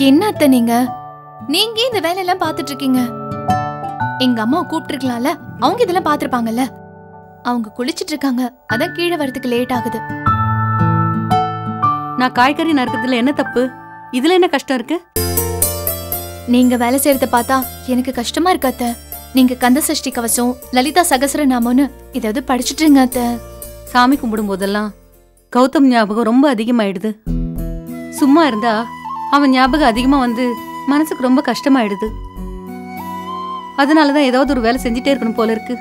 என்ன அத்தை நீங்க இந்த வேலையெல்லாம் பாத்துட்டு இருக்கீங்க? எங்க அம்மா கூப்பிட்டுருக்கலாம்ல, அவங்க இதெல்லாம் பாத்துருப்பாங்கல்ல. அவங்க குளிச்சிட்டு இருக்காங்க, அதான் கீழே வரதுக்கு லேட் ஆகுது. நான் காய்கறி நறுக்கிறதுல என்ன தப்பு? இதுல என்ன கஷ்டம் இருக்கு? நீங்க வேலை செய்யறத பார்த்தா எனக்கு கஷ்டமா இருக்கு அத்தை. நீங்க கந்த சஷ்டி கவசம், லலிதா சகசரநாமம்னு ஏதாவது படிச்சுட்டுங்க அத்தை. சாமி கும்பிடும் போதெல்லாம் கௌதம் ஞாபகம் ரொம்ப அதிகமாயிடுது. சும்மா இருந்தா அவன் ஞாபகம் அதிகமா வந்து மனசுக்கு ரொம்ப கஷ்டமாயிடுது. அதனாலதான் ஏதாவது ஒரு வேலை செஞ்சுட்டே இருக்கணும் போல இருக்கு.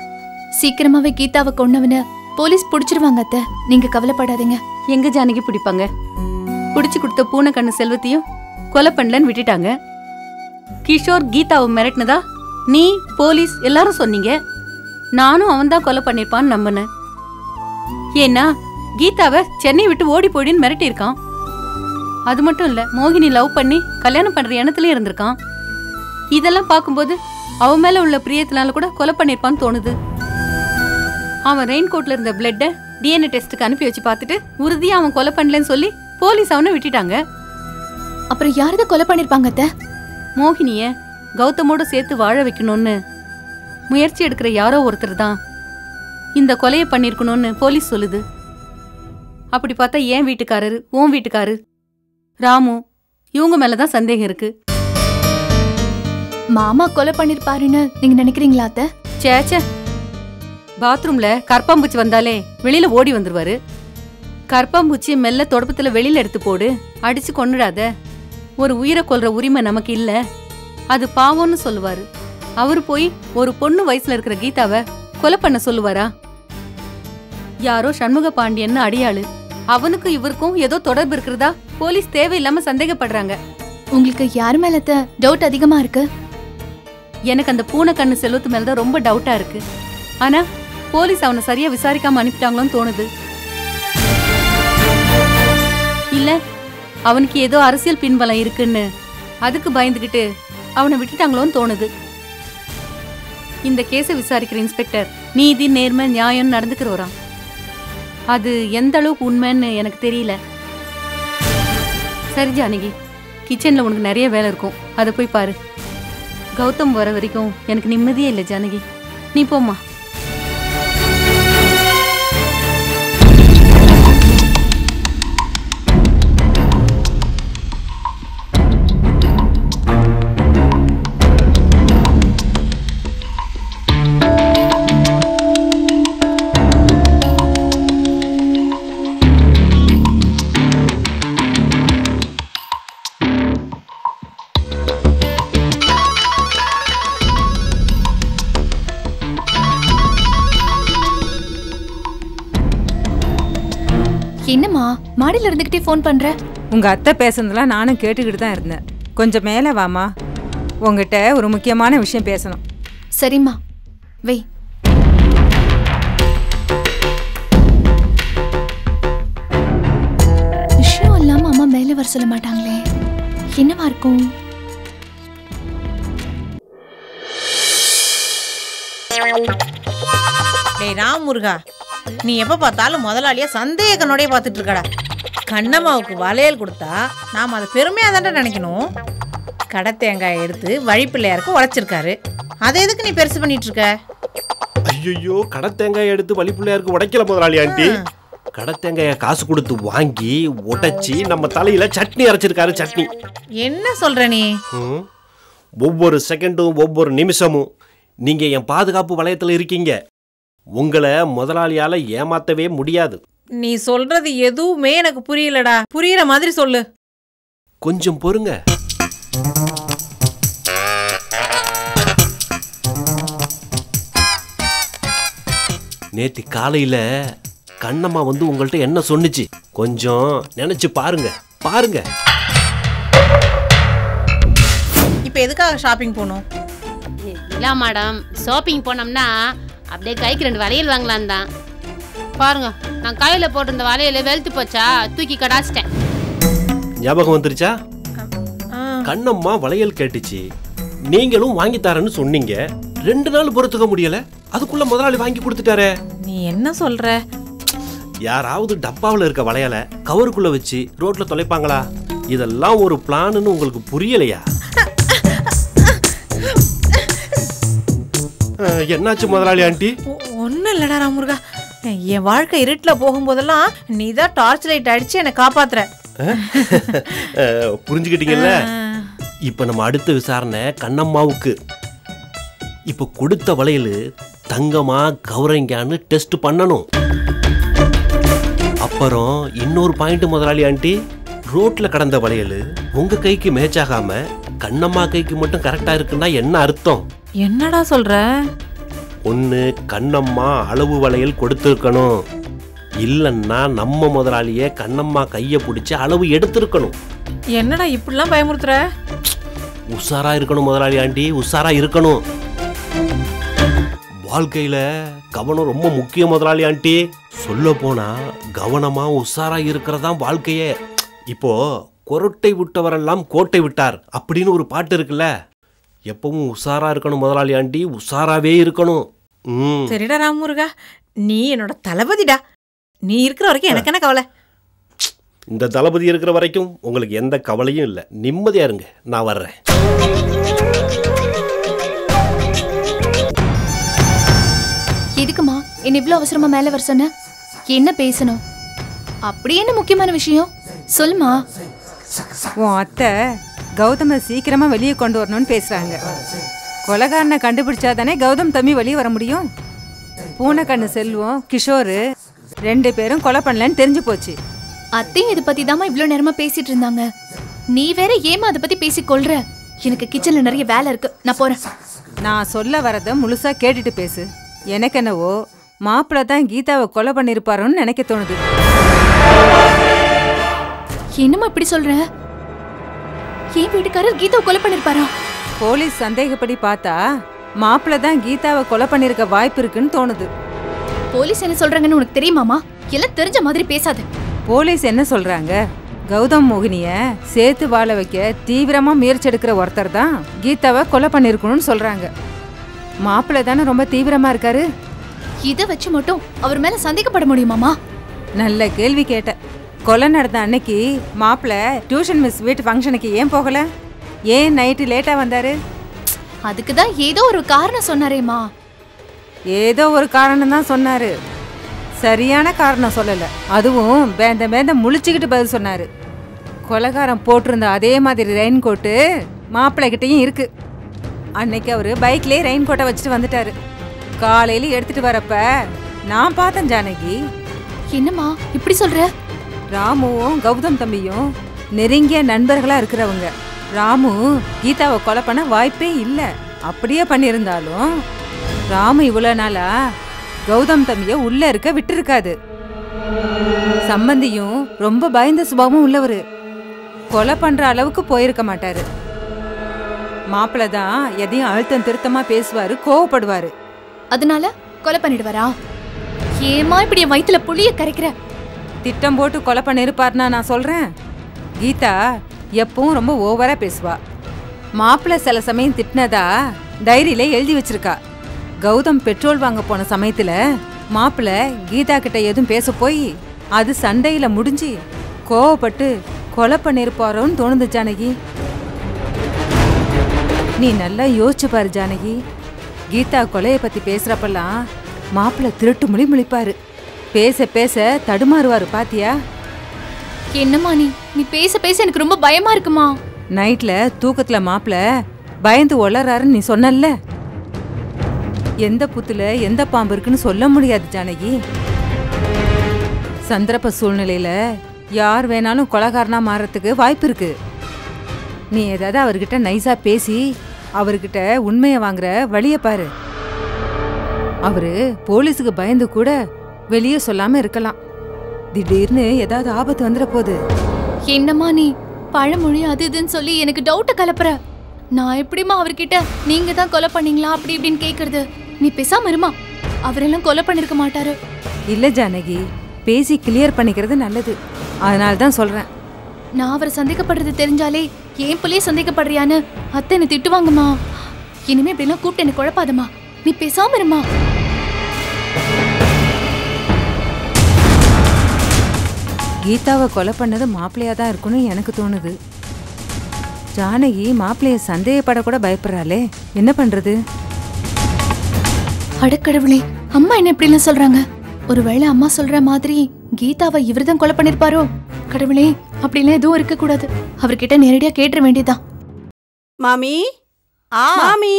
சீக்கிரமாவே கீதாவை கொன்னவன போலீஸ் புடிச்சிருவாங்க அத்தை, நீங்க கவலைப்படாதீங்க. எங்க ஜானகி பிடிப்பாங்க? புடிச்சு கொடுத்த பூனை கண்ணு செல்வத்தையும் கொலை பண்ணலன்னு விட்டுட்டாங்க. கிஷோர் கீதாவை மிரட்டினதா நீ போலீஸ் எல்லாரும் சொன்னீங்க. நானும் அவன் தான் கொலை பண்ணிருப்பான்னு நம்பினேன். ஏன்னா கீதாவை சென்னை விட்டு ஓடி போயிடுன்னு மிரட்டி இருக்கான். அது மட்டும் இல்ல, மோகினி லவ் பண்ணி கல்யாணம் பண்ற எண்ணத்துல இருந்திருக்கான். இதெல்லாம் பார்க்கும்போது அவன் மேல உள்ள பிரியத்தினால கூட கொலை பண்ணிருப்பான்னு தோணுது. அவன் ரெயின் கோட்ல இருந்த பிளட்ட டிஎன்ஏ டெஸ்ட்டுக்கு அனுப்பி வச்சு பார்த்துட்டு உறுதியா அவன் கொலை பண்ணலன்னு சொல்லி போலீஸ் அவனை விட்டுட்டாங்க. அப்புறம் யாரத கொலை பண்ணிருப்பாங்க அத்தை? மோகினிய கௌதமோட சேர்த்து வாழ வைக்கணும்னு முயற்சி எடுக்கிற யாரோ ஒருத்தர் தான் இந்த கொலையை பண்ணிருக்கணும்னு போலீஸ் சொல்லுது. அப்படி பார்த்தா என் வீட்டுக்காரரு, உன் வீட்டுக்காரு ராமு, இவங்க மேலதான் சந்தேகம் இருக்கு. மாமா கொலை பண்ணிருப்பாருன்னு நீங்க நினைக்கிறீங்களா அத்தை? சேச்சே, பாத்ரூம்ல கற்பாம்பூச்சி வந்தாலே வெளியில ஓடி வந்துருவாரு. கற்பாம்பூச்சியை மெல்ல தொடப்பத்துல வெளியில எடுத்து போடு, அடிச்சு கொன்னுடாத, ஒரு உயிரை கொல்ற உரிமை நமக்கு இல்ல, அது பாவம்னு சொல்லுவாரு. அவரு போய் ஒரு பொண்ணு வயசுல இருக்கிற கீதாவை கொலை பண்ண சொல்லுவாரா? யாரோ சண்முக பாண்டியன்னு அடியாளு, அவனுக்கும் இவருக்கும் ஏதோ தொடர்பு இருக்கிறதா போலீஸ் தேவையில்லாம சந்தேகப்படுறாங்க. உங்களுக்கு யாரு மேல டவுட் அதிகமா இருக்கு? எனக்கு அந்த பூனை கண்ணு செல்வத்து மேலதான் ரொம்ப டவுட்டா இருக்கு. ஆனா போலீஸ் அவனை சரியா விசாரிக்காம அனுப்பிட்டாங்களோன்னு தோணுது. இல்ல அவனுக்கு ஏதோ அரசியல் பின்பலம் இருக்குன்னு அதுக்கு பயந்துகிட்டு அவனை விட்டுட்டாங்களோன்னு தோணுது. இந்த கேஸை விசாரிக்கிற இன்ஸ்பெக்டர் நீதி நேர்மை நியாயம் நடந்துக்கிறவராம். அது எந்த அளவுக்கு உண்மைன்னு எனக்கு தெரியல. சரி ஜானகி, கிச்சன்ல உனக்கு நிறைய வேலை இருக்கும், அதை போய் பாரு. கௌதம் வர வரைக்கும் எனக்கு நிம்மதியே இல்லை ஜானகி, நீ போம்மா. என்னம்மா மாடியில இருந்துகிட்டே போன் பண்ற? உங்க அத்தை பேசுனதெல்லாம் நானும் கேட்டுக்கிட்டு தான் இருந்தேன். கொஞ்சம் மேலே வாமா, உங்ககிட்ட ஒரு முக்கியமான விஷயம் பேசணும். சரிம்மா, வை. விஷயம் இல்லாம அம்மா மேல வர சொல்ல மாட்டாங்களே, என்னவா இருக்கும்? டேய் ராமுருகா, நீ எப்ப பார்த்தாலும் முதலாளியா சந்தேகனோடய பார்த்துட்டு இருக்கடா. கண்ணம்மாவுக்கு வளையல் கொடுத்தா நாம் அதை பெருமையாக தான்டா நினைக்கணும். கடை தேங்காய் எடுத்து வழிப்பிள்ளையாருக்கு உடைச்சிருக்காரு, அதை எதுக்கு நீ பெருசு பண்ணிட்டு இருக்க? ஐயோ, கடை தேங்காய் எடுத்து வழிப்பிள்ளையாருக்கு உடைக்கல முதலாளி ஆண்டி. கடை தேங்காய காசு கொடுத்து வாங்கி உடைச்சி நம்ம தலையில சட்னி அரைச்சிருக்காரு. சட்னி என்ன சொல்ற நீ? ஒவ்வொரு செகண்டும் ஒவ்வொரு நிமிஷமும் நீங்க என் பாதுகாப்பு வளையத்துல இருக்கீங்க. உங்களை முதலாளியால ஏமாத்தவே முடியாது. நீ சொல்றது எதுவுமே எனக்கு புரியலடா. புரியுற மாதிரி சொல்லு. கொஞ்சம் பொறுங்க. நேத்து காலையில கண்ணம்மா வந்து உங்கள்ட்ட என்ன சொன்னுச்சு கொஞ்சம் நினைச்சு பாருங்க. பாருங்க. இப்ப எதுக்காக ஷாப்பிங் போகணும்? இல்ல மேடம், ஷாப்பிங் போனோம்னா அப்படியே கைக்கு 2 வளையல் வாங்கலாம் தான். பாருங்க, நான் கையில போட்டிருந்த வளையல வெளுத்து போச்சா, தூக்கி கடாச்சிட்டேன். ஞாபகம் வந்துருச்சா? கண்ணம்மா வளையல் கேட்டுச்சு, நீங்களும் வாங்கி தரேன்னு சொன்னீங்க. 2 நாள் பொறுத்துக்க முடியல, அதுக்குள்ள முதலாளி வாங்கி கொடுத்துட்டாரே. நீ என்ன சொல்ற? யாராவது டப்பாவில் இருக்க வளையலை கவருக்குள்ள வச்சு ரோட்ல தொலைப்பாங்களா? இதெல்லாம் ஒரு பிளான்னு உங்களுக்கு புரியலையா? என்னாச்சு முதலாளி ஆண்டி? ஒன்றும் இல்லடா ராமுருகா, என் வாழ்க்கை இருட்டில் போகும்போதெல்லாம் நீ தான் டார்ச் லைட் அடிச்சு என்னை காப்பாத்துற. புரிஞ்சுக்கிட்டீங்கல்ல? இப்ப நம்ம அடுத்த விசாரணை கண்ணம்மாவுக்கு. இப்ப கொடுத்த வளையல் தங்கமா கௌரங்கான்னு டெஸ்ட் பண்ணணும். அப்புறம் இன்னொரு பாயிண்ட் முதலாளி ஆண்டி, ரோட்ல கடந்த வளையல் உங்க கைக்கு மேட்ச் ஆகாம கண்ணம்மா கைக்கு மட்டும் கரெக்டா இருக்குன்னா என்ன அர்த்தம்? என்னடா சொல்ற? ஒன்னு கண்ணம்மா அளவு வளையல் கொடுத்திருக்கணும், இல்லன்னா நம்ம முதலாளியே கண்ணம்மா கைய பிடிச்சி அளவு எடுத்திருக்கணும். என்னடா இப்படிலாம் பயமுறுத்துற? உஷாரா இருக்கணும் முதலாளி ஆண்டி, உஷாரா இருக்கணும். வாழ்க்கையில கவனம் ரொம்ப முக்கியம் முதலாளி ஆண்டி. சொல்ல போனா கவனமா உஷாரா இருக்கிறதா வாழ்க்கையே. இப்போ கொரட்டை விட்டவரெல்லாம் கோட்டை விட்டார் அப்படின்னு ஒரு பாட்டு இருக்குல்ல, எப்பவும் உஷாரா இருக்கணும் முதலாளி ஆண்டி, உஷாராவே இருக்கணும். சரிடா ராமுருகா, நீ என்னோட தளபதிடா. நீ இருக்கிற வரைக்கும் எனக்கு என்ன கவலை? இந்த தளபதி இருக்கிற வரைக்கும் உங்களுக்கு எந்த கவலையும் இல்லை, நிம்மதியா இருங்க. நான் வர்றேன். எதுக்குமா என்ன இவ்வளவு அவசரமா மேல வர சொன்ன? என்ன பேசணும்? அப்படி என்ன முக்கியமான விஷயம் சொல்லுமா. உன் அத்தை கௌதம சீக்கிரமா வெளியே கொண்டு வரணும்னு பேசுறாங்க. கொலைகாரனை கண்டுபிடிச்சாதானே கௌதம் தம்பி வெளியே வர முடியும். பூனைக்கண்ணு செல்வம் கிஷோர் 2 பேரும் கொலை பண்ணலன்னு தெரிஞ்சு போச்சு. அத்தையும் இதை பத்தி தாமா இவ்வளவு நேரமா பேசிட்டு இருந்தாங்க. நீ வேற ஏமா அதை பத்தி பேசி கொள்ற? எனக்கு கிச்சன்ல நிறைய வேலை இருக்கு, நான் போறேன். நான் சொல்ல வரத முழுசா கேட்டுட்டு பேசு. எனக்கு என்னவோ மாப்பிள்ள தான் கீதாவை கொலை பண்ணிருப்பாரோன்னு நினைக்க தோணுது. என்னமா இப்படி சொல்ற? என் வீட்டுக்காரர் கீதாவை கொலை பண்ணிருப்பாரா? போலீஸ் சந்தேகப்படி பார்த்தா மாப்பிள்ள தான் கீதாவை கொலை பண்ணிருக்க வாய்ப்பு இருக்குன்னு தோணுது. போலீஸ் என்ன சொல்றாங்கன்னு உனக்கு தெரியுமாமா? எல்லாம் தெரிஞ்ச மாதிரி பேசாத. போலீஸ் என்ன சொல்றாங்க? கௌதம் மோகினிய சேர்த்து வாழ வைக்க தீவிரமா முயற்சி எடுக்கிற ஒருத்தர் தான் கீதாவை கொலை பண்ணிருக்கணும்னு சொல்றாங்க. மாப்பிள்ள தானே ரொம்ப தீவிரமா இருக்காரு. இதை வச்சு மட்டும் அவர் மேல சந்தேகப்பட முடியுமாமா? நல்ல கேள்வி கேட்ட. கொலை நடந்த அன்னைக்கு மாப்பிள்ள டியூஷன் மிஸ் வீட்டு ஃபங்க்ஷனுக்கு ஏன் போகல? ஏன் நைட்டு லேட்டா வந்தாரு? அதுக்குதான் ஏதோ ஒரு காரணம் சொன்னாரேமா. ஏதோ ஒரு காரணம் தான் சொன்னாரு, சரியான காரணம் சொல்லல. அதுவும் பேந்த முழிச்சுக்கிட்டு பதில் சொன்னாரு. கொலைகாரம் போட்டிருந்த அதே மாதிரி ரெயின் கோட்டு மாப்பிள்ளை கிட்டையும் இருக்கு. அன்னைக்கு அவரு பைக்லயே ரெயின் கோட்டை வச்சுட்டு வந்துட்டாரு. காலையில எடுத்துட்டு வரப்ப நான் பார்த்தேன் ஜானகி. என்னம்மா இப்படி சொல்ற? ராமுவும் கௌதம் தம்பியும் நெருங்கிய நண்பர்களா இருக்கிறவங்க. ராமு கீதாவை கொலை பண்ண வாய்ப்பே இல்லை. அப்படியே பண்ணியிருந்தாலும் ராமு இவ்வளவு நாளா கௌதம் தம்பிய உள்ள இருக்க விட்டுருக்காது. சம்பந்தியும் ரொம்ப பயந்த சுபாவம் உள்ளவரு. கொலை பண்ற அளவுக்கு போயிருக்க மாட்டாரு. மாப்பிள்ள தான் எதையும் அழுத்தம் திருத்தமா பேசுவாரு, கோவப்படுவாரு. அதனால கொலை பண்ணிடுவாரா? ஏமா இப்படி என் வயித்துல புளிய கரைக்கிற? திட்டம் போட்டு கொலை பண்ணிருப்பாருன்னா நான் சொல்றேன். கீதா எப்பவும் ரொம்ப ஓவரா பேசுவா. மாப்பிள்ள சில சமயம் திட்டினதா டைரியில எழுதி வச்சிருக்கா. கௌதம் பெட்ரோல் வாங்க போன சமயத்துல மாப்பிள்ள கீதா கிட்ட எதுவும் பேச போய் அது சண்டையில முடிஞ்சு கோவப்பட்டு கொலை பண்ணிருப்பாரோன்னு தோணுது ஜானகி. நீ நல்லா யோசிச்சு பாரு ஜானகி. கீதா கொலையை பத்தி பேசுறப்பெல்லாம் மாப்பிள்ள திருட்டு மொழி முழிப்பாரு. பேச பேச தடுமாறுவாரு, பாத்தியா? என்னம்மா நீ பேச பேச எனக்கு ரொம்ப பயமா இருக்குமா. நைட்ல தூக்கத்துல மாப்பிள்ள பயந்து ஒளறாருன்னு நீ சொன்னல்ல. எந்த புத்துல எந்த பாம்பு இருக்குன்னு சொல்ல முடியாது ஜானகி. சந்தர்ப்ப சூழ்நிலையில யார் வேணாலும் கொலைகாரனா மாறத்துக்கு வாய்ப்பு இருக்கு. நீ ஏதாவது அவர்கிட்ட நைஸா பேசி அவர்கிட்ட உண்மையை வாங்குற வழிய பாரு. அவரு போலீஸுக்கு பயந்து கூட வெளியே சொல்லாம இருக்கலாம். திடீர்னு ஏதாவது ஆபத்து வந்துட போகுது. என்னம்மா நீ பழமொழி அது இதுன்னு சொல்லி எனக்கு டவுட்ட கலப்புற. நான் எப்படிமா அவர்கிட்ட நீங்க தான் கொலை பண்ணீங்களா அப்படி இப்படின்னு கேக்குறது? நீ பேசாம இருமா. அவரெல்லாம் கொலை பண்ணிருக்க மாட்டாரு. இல்ல ஜானகி, பேசி கிளியர் பண்ணிக்கிறது நல்லது. அதனால தான் சொல்றேன். நான் அவரை சந்தேகப்படுறது தெரிஞ்சாலே ஏன் பிள்ளைய சந்தேகப்படுறியான்னு அத்தை என்ன திட்டுவாங்கம்மா. இனிமே இப்படிலாம் கூப்பிட்டு என்ன குழப்பாதம்மா. நீ பேசாம இருமா. கீதாவை கொலை பண்ணது மாப்பிள்ளையா தான் இருக்குன்னு எனக்கு தோணுது. ஜானகி மாப்பிள்ளைய சந்தேகப்படக்கூட பயப்படுறாளே, என்ன பண்றது? அடக்கடவுளே, அம்மா என்ன இப்படி எல்லாம் சொல்றாங்க? ஒருவேளை அம்மா சொல்ற மாதிரி கீதாவை இவர்தான் கொலை பண்ணிருப்பாரோ? கடவுளே, அப்படிலாம் எதுவும் இருக்க கூடாது. அவர்கிட்ட நேரடியா கேட்டுற வேண்டியதான். மாமி மாமி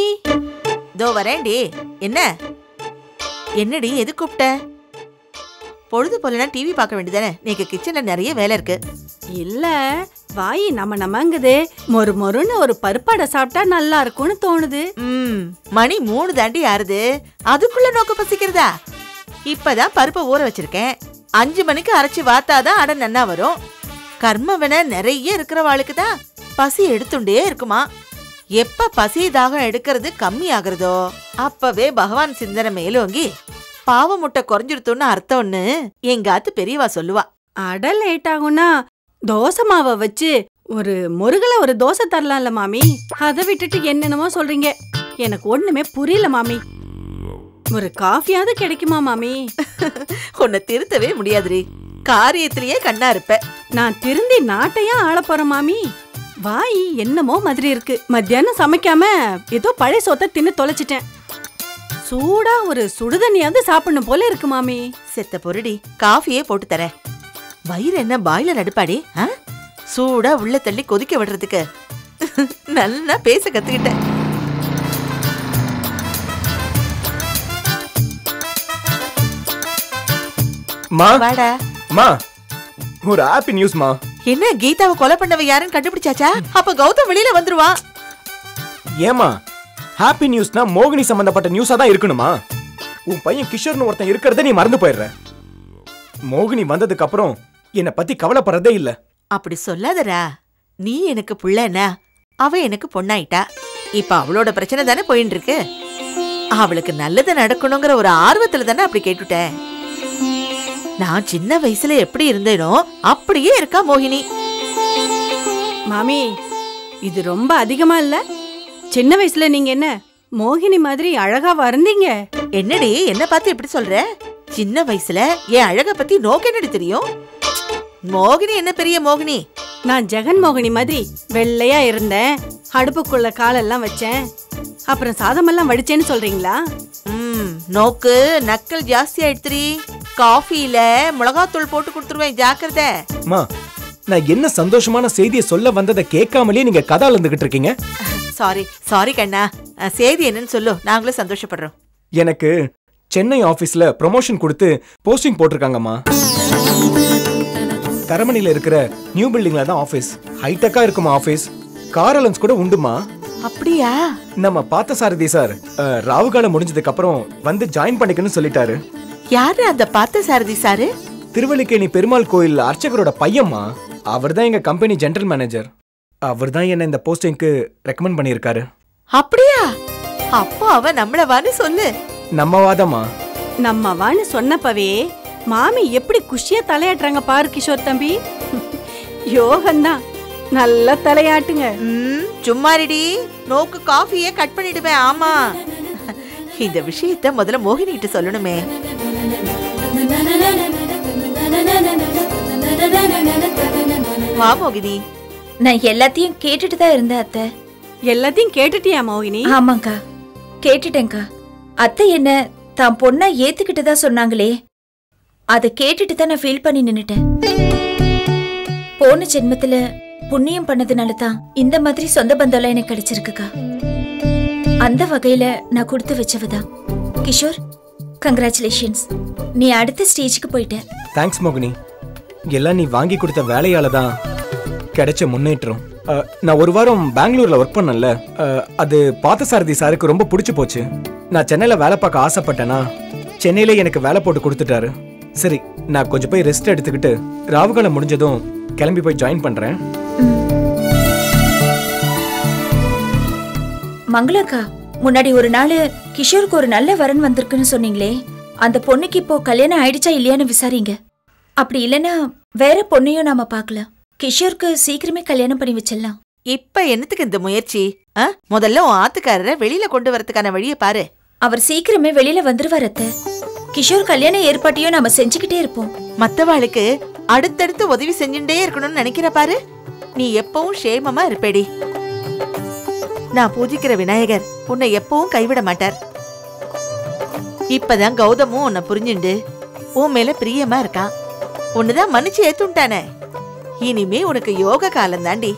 தோ வரேன்டி. என்னடி எது கூப்பிட்ட? பொழுது போலனா டிவி பார்க்க வேண்டியதானே? நீங்க கிச்சன்ல நிறைய வேலை இருக்கு. இல்ல வாய் நம்மங்குது. மொறுன்னு ஒரு பருப்பாடை சாப்பிட்டா நல்லா இருக்கும்னு தோணுது. மணி 3 தாண்டி ஆறுது, அதுக்குள்ள நோக்க பசிக்கிறதா? இப்பதான் பருப்பை ஊற வச்சிருக்கேன். 5 மணிக்கு அரைச்சி வாத்தாதான் அடை நன்னா வரும். கர்மவன நிறைய இருக்கிறவாளுக்கு தான் பசி எடுத்துட்டே இருக்குமா. எப்ப பசி தாகம் எடுக்கிறது கம்மி ஆகுறதோ அப்பவே பகவான் சிந்தனை மேலோங்கி பாவ முட்டை குறைஞ்சிருத்தோன்னு அர்த்தம்னு எங்காத்து பெரியவா சொல்லுவா. அடை லேட் ஆகும்னா தோசை மாவை வச்சு ஒரு முருகல ஒரு தோசை தரலாம்ல மாமி. அதை விட்டுட்டு என்னென்னமோ சொல்றீங்க, எனக்கு ஒண்ணுமே புரியல மாமி. ஒரு காஃபியாவது கிடைக்குமா மாமி? உன்னை திருத்தவே முடியாதுரி, காரியத்திலேயே கண்ணா இருப்ப. நான் திருந்தி நாட்டையா ஆள போறேன் மாமி. வாய் என்னமோ மாதிரி இருக்கு. மத்தியானம் சமைக்காம ஏதோ பழைய சோத்தை தின்னு தொலைச்சிட்டேன். சூடா ஒரு சுடுதண்ணியாவது சாப்பிடணும் போல இருக்கு மாமி. செத்த பொருடி, காஃபியே போட்டு தர. வயிறு என்ன பாய்லர் அடுப்பாடி? சூடா உள்ள தள்ளி கொதிக்க விடுறதுக்கு நல்லா பேச கத்துக்கிட்டேன். வாடா. ஒரு ஹாப்பி நியூஸ்மா. என்ன, கீதாவை கொலை பண்ணவ யாருன்னு கண்டுபிடிச்சாச்சா? அப்ப கௌதம் வெளியில வந்துருவா. ஏமா ஹாப்பி நியூஸ்னா மோகினி சம்பந்தப்பட்ட நியூஸா தான் இருக்கணுமா? உன் பையன் கிஷோர்னு ஒருத்தன் இருக்கிறத நீ மறந்து போயிடுற. மோகினி வந்ததுக்கு அப்புறம் என்னை பத்தி கவலைப்படுறதே இல்ல. அப்படி சொல்லாதரா. நீ எனக்கு புள்ளனா, அவ எனக்கு பொண்ணாயிட்டா. இப்ப அவளோட பிரச்சனை தானே போயின்னு இருக்கு. அவளுக்கு நல்லது நடக்கணுங்கிற ஒரு ஆர்வத்துல தானே அப்படி கேட்டுட்டேன். நான் சின்ன வயசுல எப்படி இருந்தேனோ அப்படியே இருக்கா மோகினி. மாமி, இது ரொம்ப அதிகமா இல்ல? சின்ன வயசுல நீங்க என்ன மோகினி மாதிரி அழகா வந்தீங்க? என்னடி என்ன பார்த்து எப்படி சொல்ற? சின்ன வயசுல என் அழக பத்தி நோக்கு என்னடி தெரியும்? மோகினி என்ன பெரிய மோகினி? நான் ஜெகன் மோகினி மாதிரி வெள்ளையா இருந்தேன், அடுப்புக்குள்ள காலெல்லாம் வச்சேன், அப்புறம் சாதமெல்லாம் வடிச்சேன்னு சொல்றீங்களா? நோக்கு நக்கல் ஜாஸ்தி ஆயிடுத்துரி. காஃபில மிளகாத்தூள் போட்டு கொடுத்துருவேன், ஜாக்கிரதை. நான் என்ன சந்தோஷமான செய்தியை சொல்ல வந்ததை கேட்காமலே நீங்க கதை அளந்துகிட்டு இருக்கீங்க. சாரி கண்ணா, செய்தி என்னன்னு சொல்லு, நாங்களும் சந்தோஷப்படுறோம். எனக்கு சென்னை ஆபீஸ்ல ப்ரமோஷன் கொடுத்து போஸ்டிங் போட்டிருக்காங்கம்மா. தரமணில இருக்கிற நியூ பில்டிங்ல தான் ஆபீஸ். ஹைடெக்கா இருக்குமா ஆபீஸ். கார் அலன்ஸ் கூட உண்டுமா. அப்படியா? நம்ம பார்த்தசாரதி சார் ராவுகாலம் முடிஞ்சதுக்கு அப்புறம் வந்து ஜாயின் பண்ணிக்கணும்னு சொல்லிட்டாரு. யாரு அந்த பார்த்தசாரதி சாரு? திருவல்லிக்கேணி பெருமாள் கோயில் அர்ச்சகரோட பையம்மா. அவர் தான் எங்க கம்பெனி ஜெனரல் மேனேஜர். அவர் தான் என்ன இந்த போஸ்டிங்க்கு ரெக்கமெண்ட் பண்ணியிருக்காரு. அப்படியா? அப்போ அவ நம்மளவான்னு சொல்லு. நம்மவாதமா? நம்மவான்னு சொன்னப்பவே மாமி எப்படி குஷியா தலையாட்டுறாங்க பாரு கிஷோர் தம்பி. யோகம்தான், நல்லா தலையாட்டுங்க. சும்மாரிடி, நோக்கு காஃபியே கட் பண்ணிடுவேன். ஆமா, இந்த விஷயத்த முதல்ல மோகினி கிட்ட சொல்லணுமே. வா மோகினி. நான் எல்லாத்தையும் கேட்டுட்டு தான் இருந்தேன் அத்தை. எல்லாத்தையும் கேட்டுட்டியா மோகினி? ஆமாங்கா, கேட்டுட்டேன்க்கா. அத்தை என்ன தான் பொண்ணா ஏத்துக்கிட்டதா சொன்னாங்களே, அதை கேட்டுட்டு தான் நான் ஃபீல் பண்ணி நின்னுட்டேன். போன ஜென்மத்துல புண்ணியம் பண்ணதுனால தான் இந்த மாதிரி சொந்த பந்தம்லாம் எனக்கு கிடைச்சிருக்குக்கா. அந்த வகையில நான் கொடுத்து வச்சவதான். கிஷோர், கங்க்ராச்சுலேஷன்ஸ், நீ அடுத்த ஸ்டேஜுக்கு போயிட்ட. தேங்க்ஸ் மோகினி. எல்லாம் நீ வாங்கி கொடுத்த வேலையால தான் கிடைச்ச முன்னேற்றம். நான் ஒரு வாரம் பெங்களூர்ல ஒர்க் பண்ணல, அது பார்த்தசாரதி சாருக்கு ரொம்ப பிடிச்சு போச்சு. நான் சென்னையில வேலை பார்க்க ஆசைப்பட்டேனா சென்னையில எனக்கு வேலை போட்டு கொடுத்துட்டாரு. சரி, நான் கொஞ்சம் போய் ரெஸ்ட் எடுத்துக்கிட்டு ராவுகாலம் முடிஞ்சதும் கிளம்பி போய் ஜாயின் பண்றேன். மங்களக்கா, முன்னாடி ஒரு நாள் கிஷோருக்கு ஒரு நல்ல வரன் வந்திருக்குன்னு சொன்னீங்களே, அந்த பொண்ணுக்கு இப்போ கல்யாணம் ஆயிடுச்சா இல்லையான்னு விசாரிங்க. அப்படி இல்லைன்னா வேற பொண்ணையும் நாம பார்க்கலாம். கிஷோருக்கு சீக்கிரமே கல்யாணம் பண்ணி வச்சிடலாம். இப்ப என்னத்துக்கு இந்த முயற்சி? முதல்ல உன் ஆத்துக்காரரை வெளியில கொண்டு வரதுக்கான வழியை பாரு. அவர் சீக்கிரமே வெளியில வந்துருவார் அத்தை. கிஷோர் கல்யாண ஏற்பாட்டையும் நாம செஞ்சுக்கிட்டே இருப்போம். மத்தவாளுக்கு அடுத்தடுத்து உதவி செஞ்சுட்டே இருக்கணும்னு நினைக்கிற பாரு, நீ எப்பவும் சேமமா இருப்பேடி. நான் பூஜிக்கிற விநாயகர் உன்னை எப்பவும் கைவிட மாட்டார். இப்பதான் கௌதமும் உன்னை புரிஞ்சுண்டு உன் மேல பிரியமா இருக்கான். உன்னுதான் மன்னிச்சு ஏத்துட்டானே. இனிமே உனக்கு யோக காலம் தாண்டி.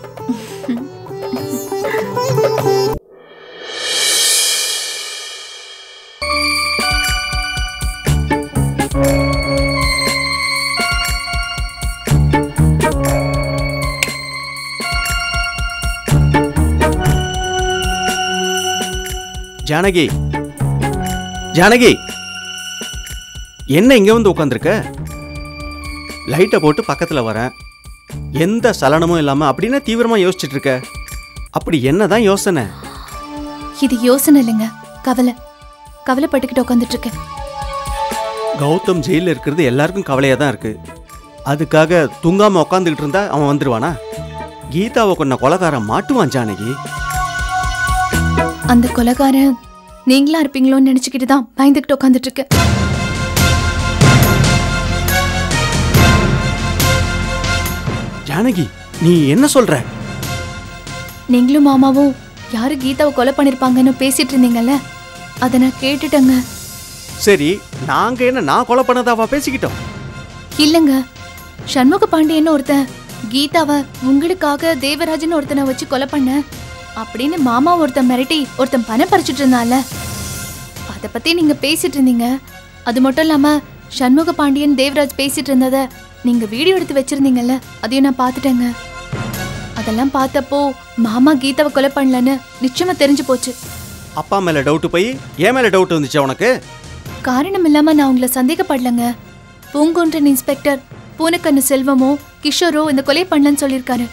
ஜானகி, ஜானகி, என்ன இங்க வந்து உட்காந்துருக்க? லைட்டை போட்டு பக்கத்துல வரேன், எந்த சலனமும் இல்லாம அப்படின்னா தீவிரமா யோசிச்சுட்டு இருக்க. அப்படி என்னதான் யோசனை? இது யோசனை இல்லைங்க, கவலைப்பட்டுக்கிட்டு உட்காந்துட்டு இருக்கேன். கௌதம் ஜெயில இருக்கிறது எல்லாருக்கும் கவலையா தான் இருக்கு. அதுக்காக தூங்காம உட்காந்துக்கிட்டு இருந்தா அவன் வந்துருவானா? கீதாவை கொன்ன கொலைகாரன் மாட்டுவான் ஜானகி. அந்த கொலைகாரன் நீங்களா இருப்பீங்களோன்னு நினைச்சுக்கிட்டு தான் பயந்துக்கிட்டு உட்காந்துட்டு இருக்கேன். ஜானகி, நீ என்ன சொல்ற? நீங்களும் மாமாவும் யாரு கீதாவை கொலை பண்ணிருப்பாங்கன்னு பேசிட்டு இருந்தீங்கல்ல, அதை நான் கேட்டுட்டேங்க. சரி, நாங்க என்ன நான் கொலை பண்ணதாவா பேசிக்கிட்டோம்? இல்லங்க, சண்முக பாண்டியன்னு ஒருத்தன் கீதாவை உங்களுக்காக தேவராஜன் ஒருத்தனை வச்சு கொலை பண்ண அப்படின்னு மாமா ஒருத்தன் மிரட்டி ஒருத்தன் பணம் பறிச்சுட்டு இருந்தால, அதை பத்தி நீங்க பேசிட்டு இருந்தீங்க. அது மட்டும் இல்லாம சண்முக பாண்டியன் தேவராஜ் பேசிட்டு இருந்தத நீங்க வீடியோ எடுத்து வச்சிருந்தீங்கல்ல, அதையும் நான் பார்த்துட்டேங்க. அதெல்லாம் பார்த்தப்போ மாமா கீதாவை கொலை பண்ணலன்னு நிச்சயமா தெரிஞ்சு போச்சு. அப்பா மேல டவுட் போய் ஏன் மேல டவுட் வந்துச்சு உனக்கு? காரணம் இல்லாம நான் உங்களை சந்தேகப்படலங்க. பூங்குன்றன் இன்ஸ்பெக்டர் பூனக்கண்ணு செல்வமோ கிஷோரோ இந்த கொலை பண்ணலன்னு சொல்லியிருக்காரு.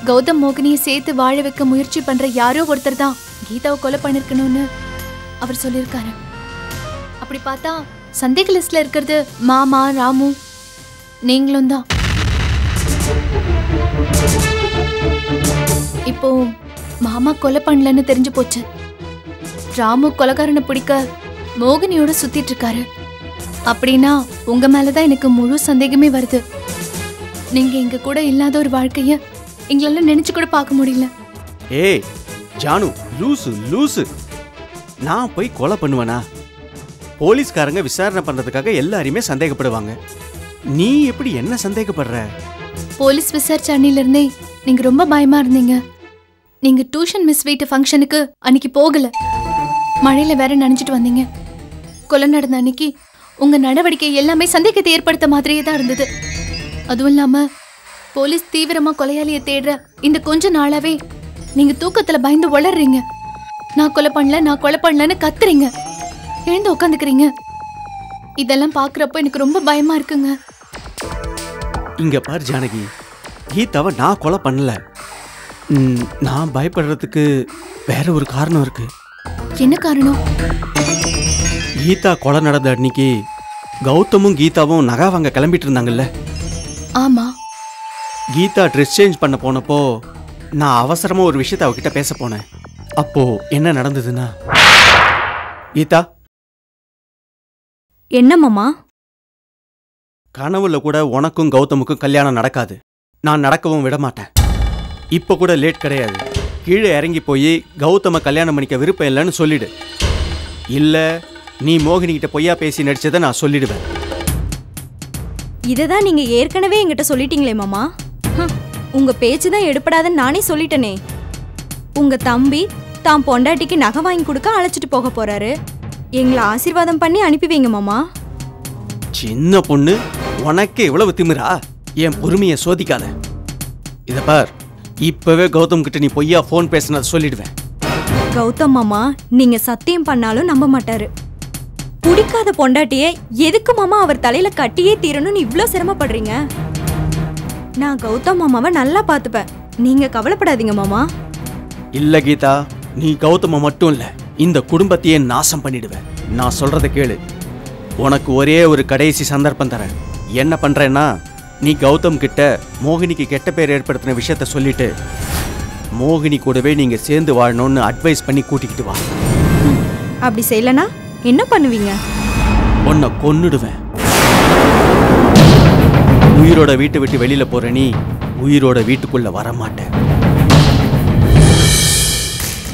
கௌதம் மோகினியை சேர்த்து வாழ வைக்க முயற்சி பண்ற யாரோ ஒருத்தர் தான் கீதாவை கொலை பண்ணிருக்கணும்னு அவர் சொல்லியிருக்காரு. அப்படி பார்த்தா சந்தேக லிஸ்ட்ல இருக்கிறது மாமா, ராமு, நீங்களும் தான். இப்போ மாமா கொலை பண்ணலன்னு தெரிஞ்சு போச்சு. ராமு கொலைகாரனை பிடிக்க மோகினியோட சுத்திட்டு இருக்காரு. அப்படின்னா உங்க மேலதான் எனக்கு முழு சந்தேகமே வருது. நீங்க எங்க கூட இல்லாத ஒரு வாழ்க்கைய எங்களால நினைச்சு கூட பார்க்க முடியல. ஏய் ஜானு, லூசு லூசு, நான் போய் கொலை பண்ணுவேனா? போலீஸ்காரங்க விசாரணை பண்றதுக்காக எல்லாரையுமே சந்தேகப்படுவாங்க. நீ எப்படி என்ன சந்தேகப்படுற? போலீஸ் விசாரிச்ச அன்னில இருந்தே நீங்க ரொம்ப பயமா இருந்தீங்க. நீங்க டியூஷன் மிஸ் வீட்டு ஃபங்க்ஷனுக்கு அன்னைக்கு போகல, மழையில வேற நனைஞ்சிட்டு வந்தீங்க. கொலை நடந்த அன்னைக்கு உங்க நடவடிக்கை எல்லாமே சந்தேகத்தை ஏற்படுத்த மாதிரியே தான் இருந்தது. அதுவும் இல்லாம போலீஸ் தீவிரமா கொலையாளியை தேடுற இந்த கொஞ்ச நாளாவே நீங்க தூக்கத்துல பயந்து உளறீங்க. நான் கொலை பண்ணலன்னு கத்துறீங்க, எழுந்து உட்காந்துக்கிறீங்க. இதெல்லாம் பாக்குறப்போ எனக்கு ரொம்ப பயமா இருக்குங்க. இங்க பாரு ஜானகி, கீதாவை நான் கொலை பண்ணல. நான் பயப்படுறதுக்கு வேற ஒரு காரணம் இருக்கு. என்ன காரணம்? கீதா கொலை நடந்த அன்னைக்கு கௌதமும் கீதாவும் நகை வாங்க கிளம்பிட்டு இருந்தாங்கல்ல. ஆமா. கீதா ட்ரெஸ் சேஞ்ச் பண்ண போனப்போ நான் அவசரமா ஒரு விஷயத்தை அவகிட்ட பேச போனேன். அப்போ என்ன நடந்ததுன்னா, கீதா, என்ன மாமா? கனவுல கூட உனக்கும் கௌதமுக்கும் கல்யாணம் நடக்காது, நான் நடக்கவும் விட மாட்டேன். இப்ப கூட லேட் கிடையாது, கீழே இறங்கி போய் கௌதம கல்யாணம் பண்ணிக்க விருப்பம் இல்லைன்னு சொல்லிடு. இல்ல நீ மோகினி கிட்ட பொய்யா பேசி நடிச்சதை நான் சொல்லிடுவேன். இததான் நீங்க ஏற்கனவே என்கிட்ட சொல்லிட்டீங்களே மாமா. உங்க பேச்சு தான் எடுபடாதுன்னு நானே சொல்லிட்டேனே. உங்க தம்பி தான் பொண்டாட்டிக்கு நகை வாங்கி கொடுக்க அழைச்சிட்டு போக போறாரு. எங்களை ஆசீர்வாதம் பண்ணி அனுப்பி வைங்க மாமா. சின்ன பொண்ணு, உனக்கு இவ்வளவு திமிரா? என் பொறுமையை சோதிக்காத. இத பார், இப்பவே கௌதம் கிட்ட நீ பொய்யா போன் பேசினதை சொல்லிடுவேன். கௌதம் மாமா நீங்க சத்தியம் பண்ணாலும் நம்ப மாட்டாரு. பிடிக்காத பொண்டாட்டியே எதுக்கு மாமா அவர் தலையில கட்டியே தீரணும்னு இவ்ளோ சிரமப்படுறீங்க? நான் கௌதம் மாமாவை நல்லா பார்த்துப்பேன், நீங்க கவலைப்படாதீங்க மாமா. இல்ல கீதா, நீ கௌதம மட்டும் இல்ல, இந்த குடும்பத்தையே நாசம் பண்ணிடுவேன். நான் சொல்றதை கேளு. உனக்கு ஒரே ஒரு கடைசி சந்தர்ப்பம் தரேன். என்ன பண்றேன்னா, நீ கௌதம் கிட்ட மோகினிக்கு கெட்ட பேர் ஏற்படுத்தின விஷயத்த சொல்லிட்டு மோகினி கூடவே நீங்க சேர்ந்து வாழணும்னு அட்வைஸ் பண்ணி கூட்டிக்கிட்டு வா. அப்படி செய்யலனா என்ன பண்ணுவீங்க? உன்னை கொன்னுடுவேன். உயிரோட வீட்டை விட்டு வெளியில போற நீ உயிரோட வீட்டுக்குள்ள வர மாட்டேன்.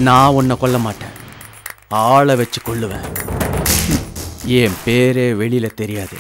நான் உன்னை கொல்ல மாட்டேன், ஆளை வச்சு கொல்லுவேன். என் பேரே வெளியில தெரியாது.